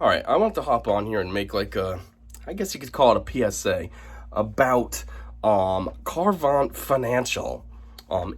All right, I want to hop on here and make like I guess you could call it a PSA about Carvant Financial.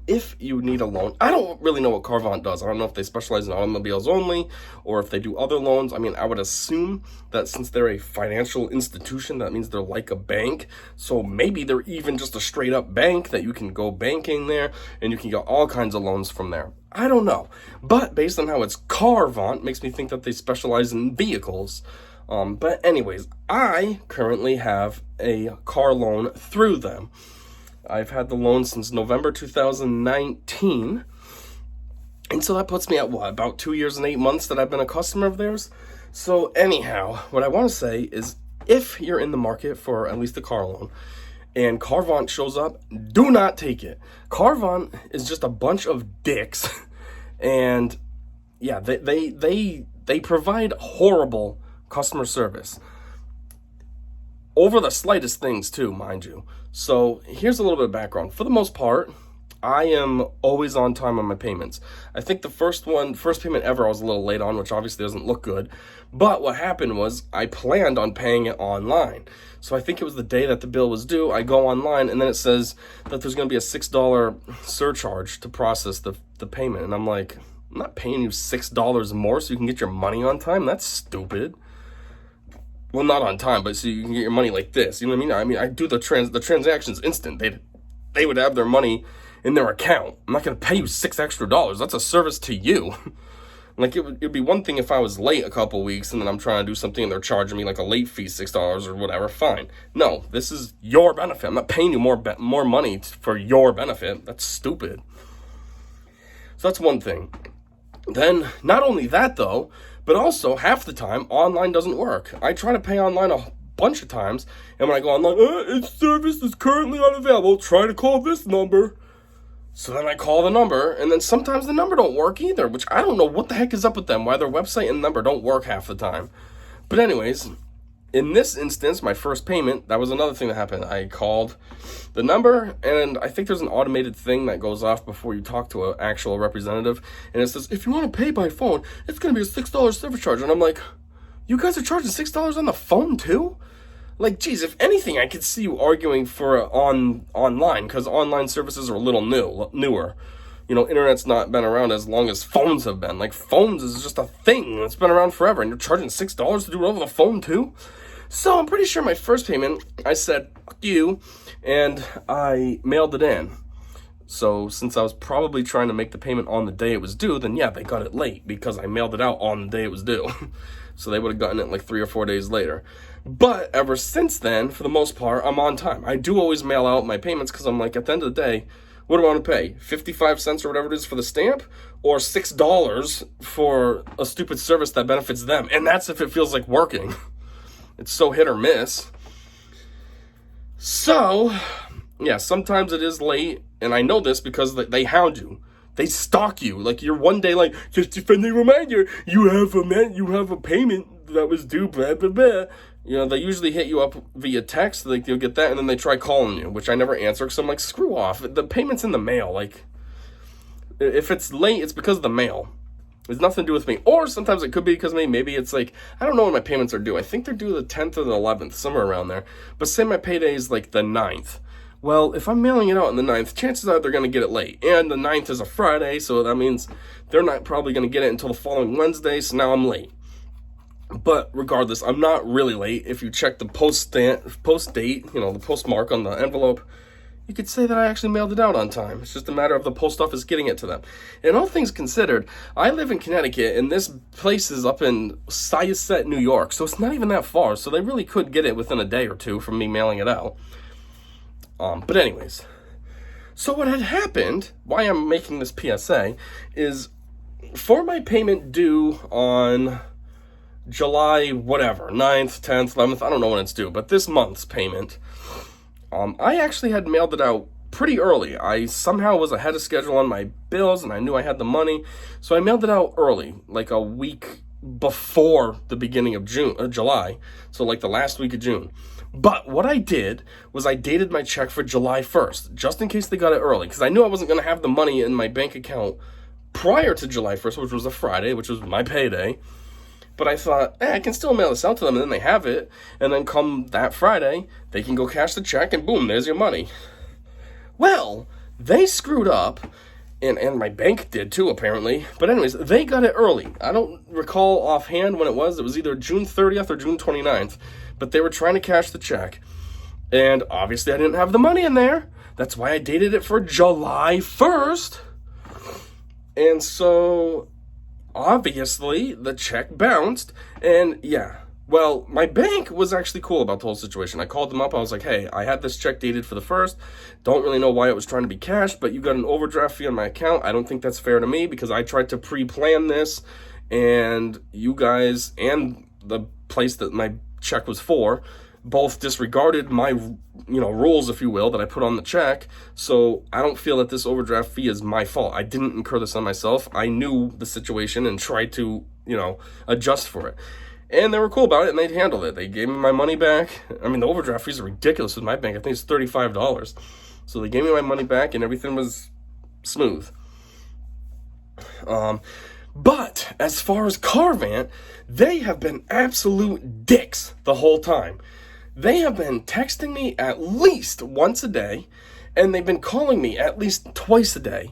If you need a loan, I don't really know what Carvant does. I don't know if they specialize in automobiles only or if they do other loans. I mean, I would assume that since they're a financial institution, that means they're like a bank. So maybe they're even just a straight up bank that you can go banking there and you can get all kinds of loans from there. I don't know. But based on how it's Carvant, makes me think that they specialize in vehicles. But anyways, I currently have a car loan through them. I've had the loan since November 2019. And so that puts me at about 2 years and 8 months that I've been a customer of theirs. So anyhow, what I want to say is if you're in the market for at least a car loan and Carvant shows up, do not take it. Carvant is just a bunch of dicks. And yeah, they provide horrible customer service. Over the slightest things too, mind you. So here's a little bit of background. For the most part, I am always on time on my payments. I think the first payment ever, I was a little late on, which obviously doesn't look good. But what happened was I planned on paying it online. So I think it was the day that the bill was due. I go online and then it says that there's going to be a $6 surcharge to process the payment. And I'm like, I'm not paying you $6 more so you can get your money on time? That's stupid. Well, not on time, but so you can get your money like this. You know what I mean? I mean, I do the transaction's instant. They would have their money in their account. I'm not going to pay you $6 extra. That's a service to you. Like it'd be one thing if I was late a couple weeks and then I'm trying to do something and they're charging me like a late fee, $6 or whatever. Fine. No, this is your benefit. I'm not paying you more money for your benefit. That's stupid. So that's one thing. Then, not only that though, but also half the time online doesn't work. I try to pay online a bunch of times, and when I go online, its service is currently unavailable. Try to call this number. So then I call the number, and then sometimes the number don't work either, which I don't know what the heck is up with them, why their website and number don't work half the time. But anyways, in this instance, my first payment, that was another thing that happened. I called the number, and I think there's an automated thing that goes off before you talk to an actual representative, and it says, if you want to pay by phone, it's going to be a $6 service charge. And I'm like, you guys are charging $6 on the phone too? Like, geez, if anything, I could see you arguing for online, because online services are a little newer. You know, internet's not been around as long as phones have been. Like, phones is just a thing that's been around forever, and you're charging $6 to do it over the phone too? So I'm pretty sure my first payment, I said, fuck you, and I mailed it in. So since I was probably trying to make the payment on the day it was due, then yeah, they got it late because I mailed it out on the day it was due. So they would have gotten it like 3 or 4 days later. But ever since then, for the most part, I'm on time. I do always mail out my payments because I'm like, at the end of the day, what do I want to pay? 55 cents or whatever it is for the stamp? Or $6 for a stupid service that benefits them? And that's if it feels like working. It's so hit or miss. So, yeah, sometimes it is late, and I know this because they hound you. They stalk you. Like, you're one day like, just a friendly reminder, you have a payment that was due, blah, blah, blah. You know, they usually hit you up via text, like, you'll get that, and then they try calling you, which I never answer, because I'm like, screw off. The payment's in the mail. Like, if it's late, it's because of the mail. It's nothing to do with me. Or sometimes it could be because maybe it's like, I don't know when my payments are due. I think they're due the 10th or the 11th, somewhere around there. But say my payday is like the 9th. Well, if I'm mailing it out on the 9th, chances are they're going to get it late. And the 9th is a Friday, so that means they're not probably going to get it until the following Wednesday, so now I'm late. But regardless, I'm not really late. If you check the post date, you know, the postmark on the envelope, you could say that I actually mailed it out on time. It's just a matter of the post office getting it to them. And all things considered, I live in Connecticut, and this place is up in Syosset, New York, so it's not even that far. So they really could get it within a day or two from me mailing it out. But anyways, so what had happened, why I'm making this PSA, is for my payment due on July, whatever, 9th, 10th, 11th, I don't know when it's due, but this month's payment, I actually had mailed it out pretty early. I somehow was ahead of schedule on my bills, and I knew I had the money, so I mailed it out early, like a week before the beginning of July, so like the last week of June. But what I did was I dated my check for July 1st, just in case they got it early, because I knew I wasn't going to have the money in my bank account prior to July 1st, which was a Friday, which was my payday. But I thought, I can still mail this out to them, and then they have it. And then come that Friday, they can go cash the check, and boom, there's your money. Well, they screwed up, and my bank did too, apparently. But anyways, they got it early. I don't recall offhand when it was. It was either June 30th or June 29th. But they were trying to cash the check. And obviously I didn't have the money in there. That's why I dated it for July 1st. And so, obviously, the check bounced. And yeah, well, my bank was actually cool about the whole situation. I called them up. I was like, hey, I had this check dated for the 1st. Don't really know why it was trying to be cashed, but you got an overdraft fee on my account. I don't think that's fair to me because I tried to pre-plan this. And you guys and the place that my check was for both disregarded my, rules, if you will, that I put on the check. So I don't feel that this overdraft fee is my fault. I didn't incur this on myself. I knew the situation and tried to, adjust for it. And they were cool about it, and they'd handled it. They gave me my money back. I mean, the overdraft fees are ridiculous with my bank. I think it's $35. So they gave me my money back, and everything was smooth. But as far as Carvant, they have been absolute dicks the whole time. They have been texting me at least once a day, and they've been calling me at least twice a day.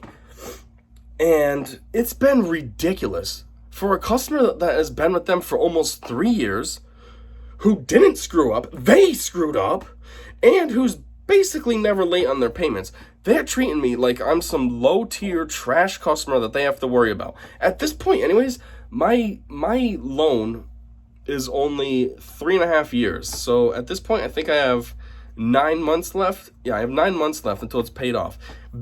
And it's been ridiculous. For a customer that has been with them for almost 3 years, who didn't screw up, they screwed up, and who's basically never late on their payments, they're treating me like I'm some low-tier trash customer that they have to worry about. At this point, anyways, my loan is only 3.5 years. So at this point, I think I have 9 months left. Yeah, I have 9 months left until it's paid off.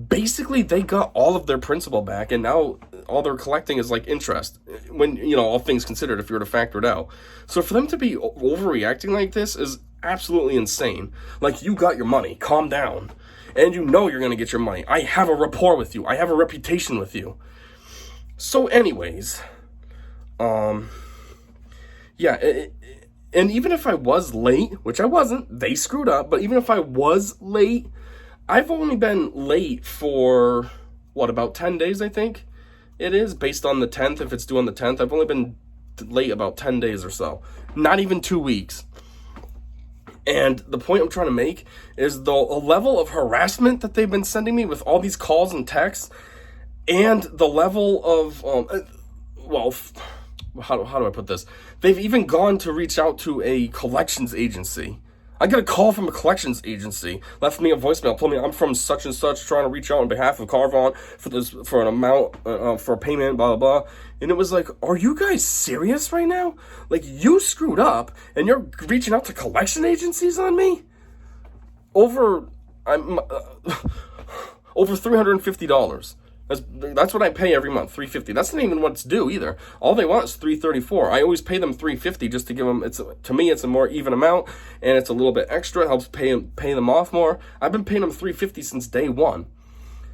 Basically, they got all of their principal back, and now all they're collecting is like interest. When, all things considered, if you were to factor it out. So for them to be overreacting like this is absolutely insane. Like, you got your money. Calm down. And you know you're going to get your money. I have a rapport with you. I have a reputation with you. So anyways, and even if I was late, which I wasn't, they screwed up, but even if I was late, I've only been late for, about 10 days, I think it is, based on the 10th. If it's due on the 10th, I've only been late about 10 days or so. Not even 2 weeks. And the point I'm trying to make is the level of harassment that they've been sending me with all these calls and texts, and the level of, how do I put this? They've even gone to reach out to a collections agency. I got a call from a collections agency, left me a voicemail, told me I'm from such and such, trying to reach out on behalf of Carvant for an amount, for a payment, blah, blah, blah. And it was like, are you guys serious right now? Like, you screwed up, and you're reaching out to collection agencies on me? Over $350. That's what I pay every month, $350. That's not even what's due either. All they want is $334. I always pay them $350 just to give them. To me, it's a more even amount, and it's a little bit extra. It helps pay them off more. I've been paying them $350 since day one.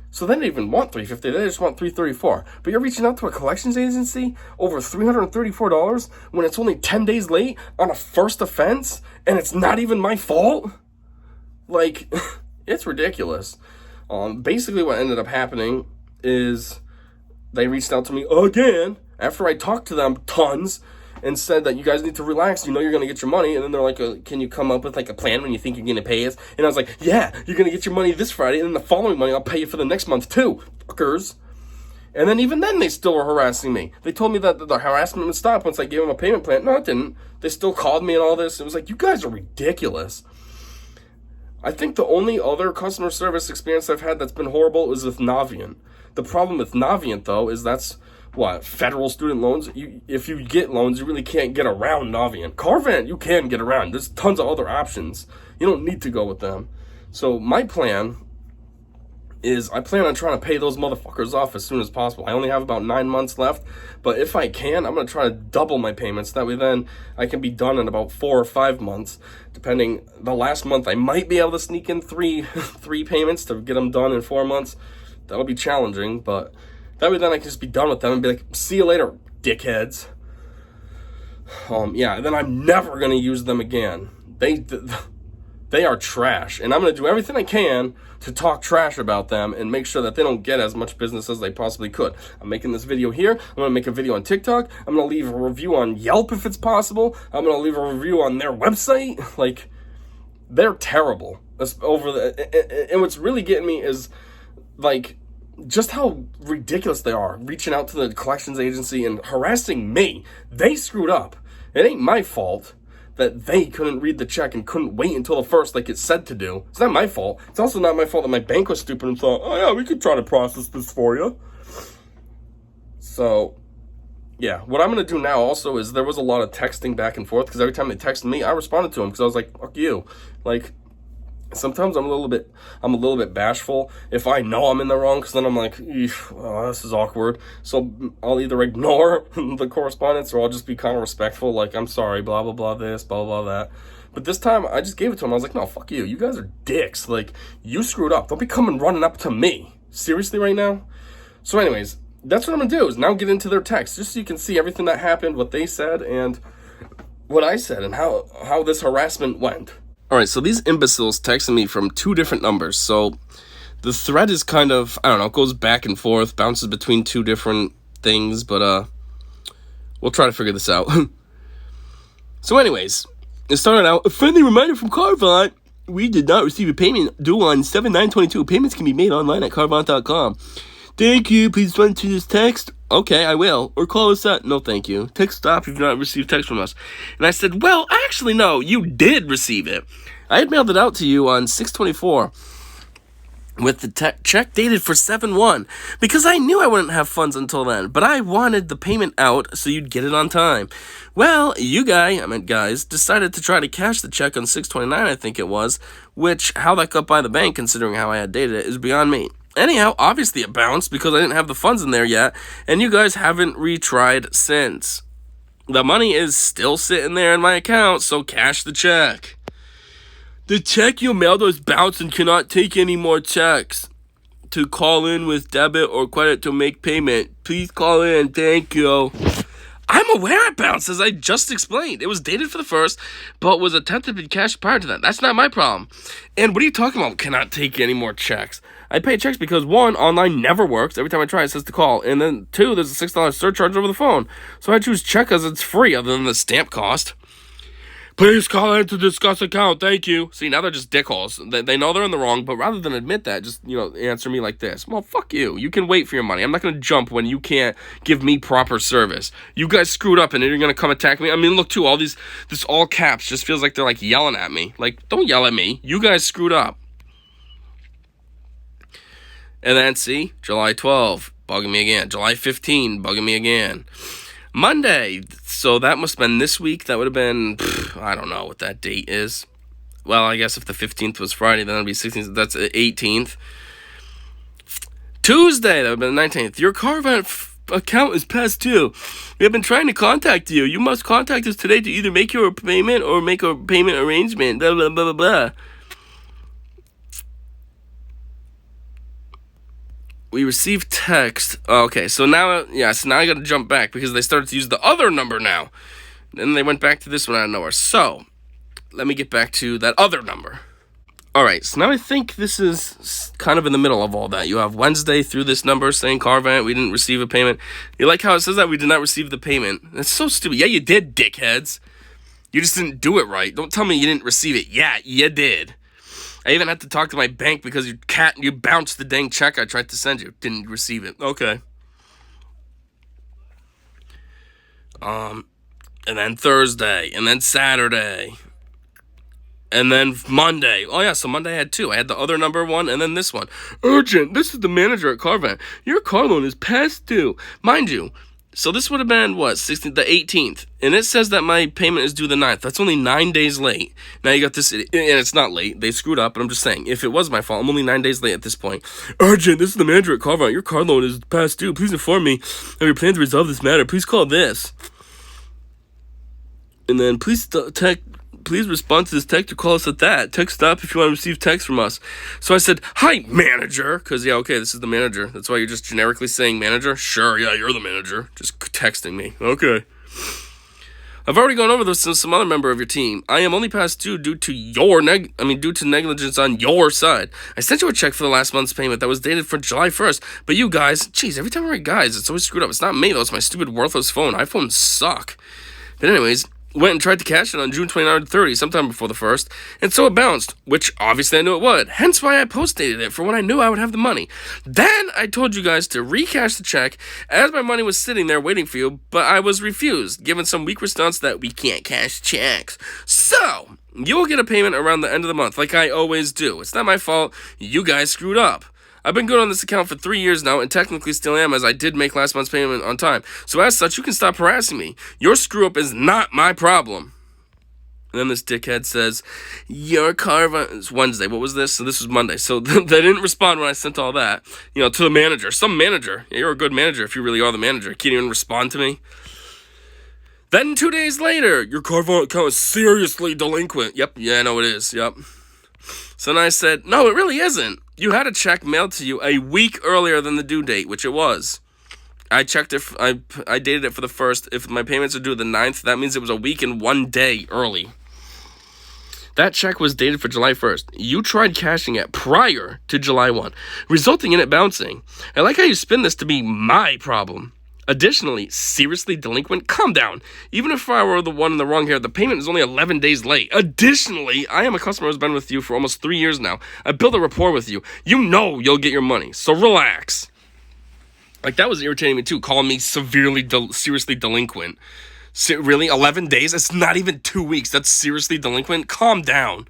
So they don't even want $350. They just want $334. But you're reaching out to a collections agency over $334 when it's only 10 days late on a first offense, and it's not even my fault. Like, it's ridiculous. Basically, what ended up happening is they reached out to me again after I talked to them tons and said that you guys need to relax. You're going to get your money. And then they're like, can you come up with like a plan when you think you're going to pay us? And I was like, yeah, you're going to get your money this Friday. And then the following money, I'll pay you for the next month too. Fuckers. And then even then, they still were harassing me. They told me that the harassment would stop once I gave them a payment plan. No, it didn't. They still called me and all this. It was like, you guys are ridiculous. I think the only other customer service experience I've had that's been horrible is with Navient. The problem with Navient, though, is that's, federal student loans? If you get loans, you really can't get around Navient. Carvant, you can get around. There's tons of other options. You don't need to go with them. So my plan is I plan on trying to pay those motherfuckers off as soon as possible. I only have about 9 months left, but if I can, I'm going to try to double my payments. That way then I can be done in about 4 or 5 months, depending. The last month I might be able to sneak in three payments to get them done in 4 months. That'll be challenging, but that way then I can just be done with them and be like, see you later, dickheads. Then I'm never going to use them again. They are trash, and I'm going to do everything I can to talk trash about them and make sure that they don't get as much business as they possibly could. I'm making this video here. I'm going to make a video on TikTok. I'm going to leave a review on Yelp if it's possible. I'm going to leave a review on their website. Like, they're terrible. And what's really getting me is, like, just how ridiculous they are, reaching out to the collections agency and harassing me. They screwed up. It ain't my fault that they couldn't read the check and couldn't wait until the first like it said to do. It's not my fault. It's also not my fault that my bank was stupid and thought, oh yeah, we could try to process this for you. So, yeah, what I'm going to do now also is there was a lot of texting back and forth because every time they texted me, I responded to them because I was like, fuck you. Like, sometimes I'm a little bit bashful if I know I'm in the wrong, because then I'm like, oh, this is awkward. So I'll either ignore the correspondence or I'll just be kind of respectful, like, I'm sorry, blah, blah, blah, this, blah, blah, that. But this time, I just gave it to him. I was like, no, fuck you. You guys are dicks. Like, you screwed up. Don't be coming running up to me. Seriously right now? So anyways, that's what I'm going to do, is now get into their text, just so you can see everything that happened, what they said, and what I said, and how this harassment went. All right, so these imbeciles texted me from 2 different numbers. So the thread is kind of, I don't know, it goes back and forth, bounces between 2 different things, but we'll try to figure this out. So anyways, it started out, a friendly reminder from Carvant. We did not receive a payment due on 7/9/22. Payments can be made online at carvant.com. Thank you. Please respond to this text. Okay, I will. Or call us at... No, thank you. Text stop if you've not received text from us. And I said, well, actually, no, you did receive it. I had mailed it out to you on 6/24 with the check dated for 7/1 because I knew I wouldn't have funds until then, but I wanted the payment out so you'd get it on time. Well, guys, decided to try to cash the check on 6/29, I think it was, which, how that got by the bank, considering how I had dated it, is beyond me. Anyhow, obviously it bounced because I didn't have the funds in there yet, and you guys haven't retried since. The money is still sitting there in my account, so cash the check. The check you mailed was bounced and cannot take any more checks. To call in with debit or credit to make payment, please call in. Thank you. I'm aware it bounced, as I just explained. It was dated for the 1st, but was attempted to be cashed prior to that. That's not my problem. And what are you talking about? Cannot take any more checks. I pay checks because 1, online never works. Every time I try, it says to call. And then 2, there's a $6 surcharge over the phone. So I choose check because it's free, other than the stamp cost. Please call in to discuss account. Thank you. See, now they're just dickholes. They know they're in the wrong, but rather than admit that, just, answer me like this. Well, fuck you. You can wait for your money. I'm not going to jump when you can't give me proper service. You guys screwed up and you're going to come attack me. I mean, look, too, this all caps just feels like they're, like, yelling at me. Like, don't yell at me. You guys screwed up. And then, see, July 12, bugging me again. July 15, bugging me again. Monday, so that must have been this week. That would have been, I don't know what that date is. Well, I guess if the 15th was Friday, then it would be 16th. That's the 18th. Tuesday, that would have been the 19th. Your Carvant account is past due. We have been trying to contact you. You must contact us today to either make your payment or make a payment arrangement. Blah, blah, blah, blah, blah. We received text. Okay, so now I got to jump back because they started to use the other number now. Then they went back to this one out of nowhere. So, let me get back to that other number. Alright, so now I think this is kind of in the middle of all that. You have Wednesday through this number saying, Carvant, we didn't receive a payment. You like how it says that we did not receive the payment? That's so stupid. Yeah, you did, dickheads. You just didn't do it right. Don't tell me you didn't receive it. Yeah, you did. I even had to talk to my bank because you bounced the dang check I tried to send you. Didn't receive it. Okay. And then Thursday, and then Saturday, and then Monday. Oh yeah, so Monday I had 2. I had the other number 1, and then this one. Urgent, this is the manager at Carvant. Your car loan is past due. Mind you, so this would have been, what, the 18th. And it says that my payment is due the 9th. That's only 9 days late. Now you got this, and it's not late. They screwed up, but I'm just saying, if it was my fault, I'm only 9 days late at this point. Urgent, this is the manager at Carvant. Your car loan is past due. Please inform me of your plan to resolve this matter. Please call this. And then please respond to this text or call us at that. Text stop if you want to receive text from us. So I said, hi, manager. Because, yeah, okay, this is the manager. That's why you're just generically saying manager? Sure, yeah, you're the manager. Just texting me. Okay. I've already gone over this with some other member of your team. I am only past due due to negligence on your side. I sent you a check for the last month's payment that was dated for July 1st, but you guys, geez, every time I write guys, it's always screwed up. It's not me though, it's my stupid worthless phone. iPhones suck. But anyways, went and tried to cash it on June 29th or 30, sometime before the 1st, and so it bounced, which obviously I knew it would, hence why I post-dated it for when I knew I would have the money. Then I told you guys to recash the check as my money was sitting there waiting for you, but I was refused, given some weak response that we can't cash checks. So, you will get a payment around the end of the month, like I always do. It's not my fault, you guys screwed up. I've been good on this account for 3 years now, and technically still am, as I did make last month's payment on time. So as such, you can stop harassing me. Your screw-up is not my problem. And then this dickhead says, your Carvant... It's Wednesday. What was this? So this was Monday. So they didn't respond when I sent all that, to the manager. Some manager. Yeah, you're a good manager if you really are the manager. You can't even respond to me. Then 2 days later, your Carvant account is seriously delinquent. Yep, yeah, I know it is. Yep. So then I said, no, it really isn't. You had a check mailed to you a week earlier than the due date, which it was. I checked it, I dated it for the 1st. If my payments are due the 9th, that means it was a week and 1 day early. That check was dated for July 1st. You tried cashing it prior to July 1, resulting in it bouncing. I like how you spin this to be my problem. Additionally, seriously delinquent? Calm down. Even if I were the one in the wrong here, the payment is only 11 days late. Additionally, I am a customer who's been with you for almost 3 years now. I built a rapport with you. You know you'll get your money, so relax. Like, that was irritating me too, calling me seriously delinquent. Really? 11 days? It's not even 2 weeks. That's seriously delinquent? Calm down.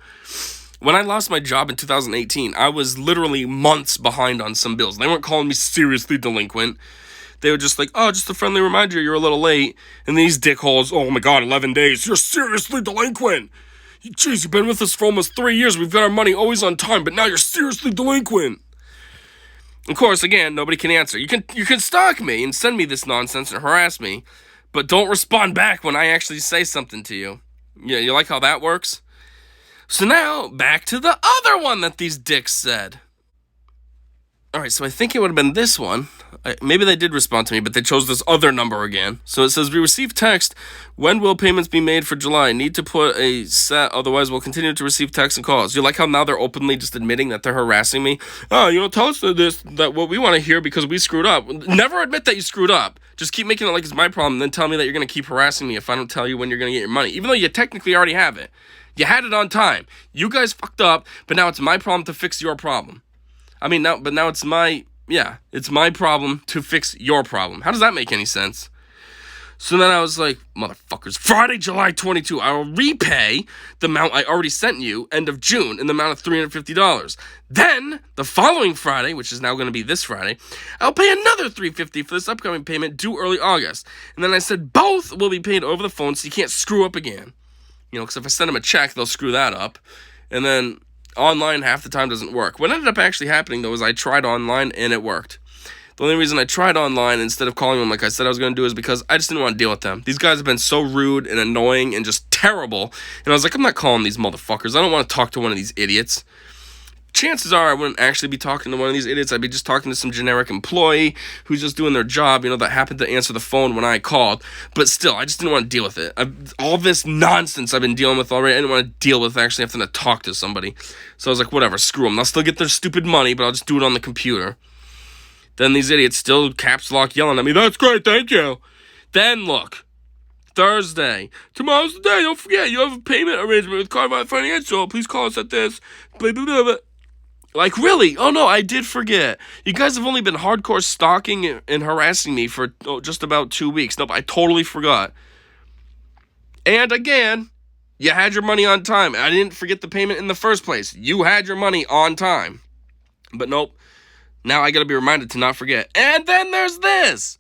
When I lost my job in 2018, I was literally months behind on some bills. They weren't calling me seriously delinquent. They were just like, oh, just a friendly reminder, you're a little late. And these dickholes, oh my god, 11 days, you're seriously delinquent. Jeez, you've been with us for almost 3 years. We've got our money always on time, but now you're seriously delinquent. Of course, again, nobody can answer. You can stalk me and send me this nonsense and harass me, but don't respond back when I actually say something to you. Yeah, you like how that works? So now, back to the other one that these dicks said. Alright, so I think it would have been this one. Maybe they did respond to me, but they chose this other number again. So it says, we received text, when will payments be made for July? Need to put a set, otherwise we'll continue to receive texts and calls. You like how now they're openly just admitting that they're harassing me? Oh, tell us that what we want to hear because we screwed up. Never admit that you screwed up. Just keep making it like it's my problem, then tell me that you're going to keep harassing me if I don't tell you when you're going to get your money. Even though you technically already have it. You had it on time. You guys fucked up, but now it's my problem to fix your problem. Now it's it's my problem to fix your problem. How does that make any sense? So then I was like, motherfuckers, Friday, July 22, I will repay the amount I already sent you end of June in the amount of $350. Then, the following Friday, which is now going to be this Friday, I'll pay another $350 for this upcoming payment due early August. And then I said both will be paid over the phone so you can't screw up again. Because if I send them a check, they'll screw that up. And then online half the time doesn't work. What ended up actually happening, though, is I tried online and it worked. The only reason I tried online instead of calling them like I said I was going to do is because I just didn't want to deal with them. These guys have been so rude and annoying and just terrible. And I was like, I'm not calling these motherfuckers. I don't want to talk to one of these idiots. Chances are I wouldn't actually be talking to one of these idiots. I'd be just talking to some generic employee who's just doing their job, that happened to answer the phone when I called. But still, I just didn't want to deal with it. All this nonsense I've been dealing with already, I didn't want to deal with actually having to talk to somebody. So I was like, whatever, screw them. They'll still get their stupid money, but I'll just do it on the computer. Then these idiots still caps lock yelling at me, that's great, thank you. Then look, Thursday, tomorrow's the day, don't forget, you have a payment arrangement with Carvant Financial. Please call us at this, blah, blah, blah, blah. Like, really? Oh, no, I did forget. You guys have only been hardcore stalking and harassing me for just about 2 weeks. Nope, I totally forgot. And again, you had your money on time. I didn't forget the payment in the first place. You had your money on time. But nope, now I gotta be reminded to not forget. And then there's this.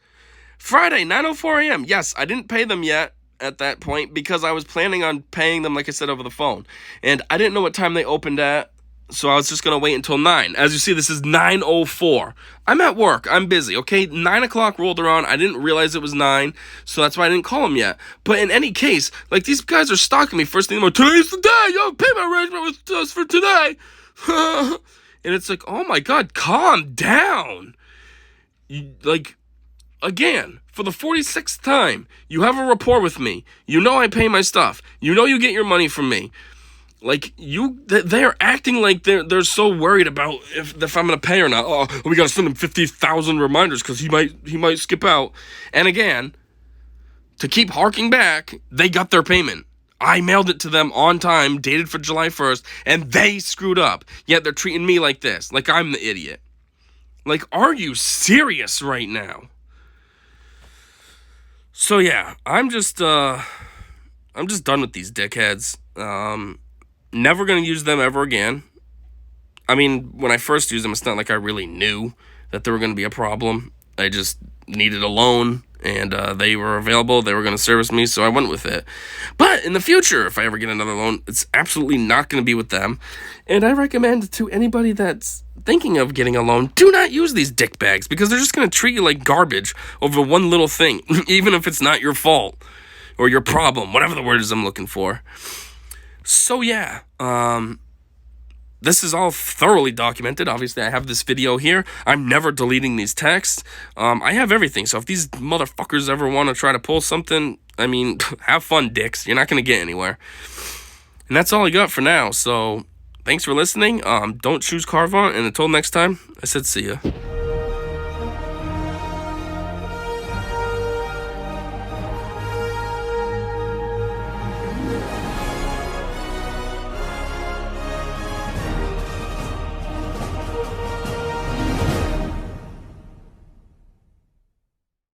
Friday, 9:04 a.m. Yes, I didn't pay them yet at that point because I was planning on paying them, like I said, over the phone. And I didn't know what time they opened at. So I was just going to wait until 9. As you see, this is 9:04. I'm at work. I'm busy, okay? 9 o'clock rolled around. I didn't realize it was 9, so that's why I didn't call them yet. But in any case, like, these guys are stalking me first thing in the morning. Today's the day! You have a payment arrangement with us for today! And it's like, oh my god, calm down! again, for the 46th time, you have a rapport with me. You know I pay my stuff. You know you get your money from me. Like, they're acting like they're so worried about if I'm going to pay or not. Oh, we got to send him 50,000 reminders because he might skip out. And again, to keep harking back, they got their payment. I mailed it to them on time, dated for July 1st, and they screwed up. Yet they're treating me like this, like I'm the idiot. Like, are you serious right now? So yeah, I'm just done with these dickheads. Never gonna use them ever again. I mean, when I first used them, it's not like I really knew that they were gonna be a problem. I just needed a loan, and they were available. They were gonna service me, so I went with it. But in the future, if I ever get another loan, it's absolutely not gonna be with them. And I recommend to anybody that's thinking of getting a loan, do not use these dickbags, because they're just gonna treat you like garbage over one little thing, even if it's not your fault or your problem, whatever the word is I'm looking for. So yeah, this is all thoroughly documented. Obviously, I have this video here. I'm never deleting these texts. I have everything. So if these motherfuckers ever want to try to pull something, I mean, have fun, dicks. You're not going to get anywhere. And that's all I got for now. So thanks for listening. Don't choose Carvant. And until next time, I said see ya.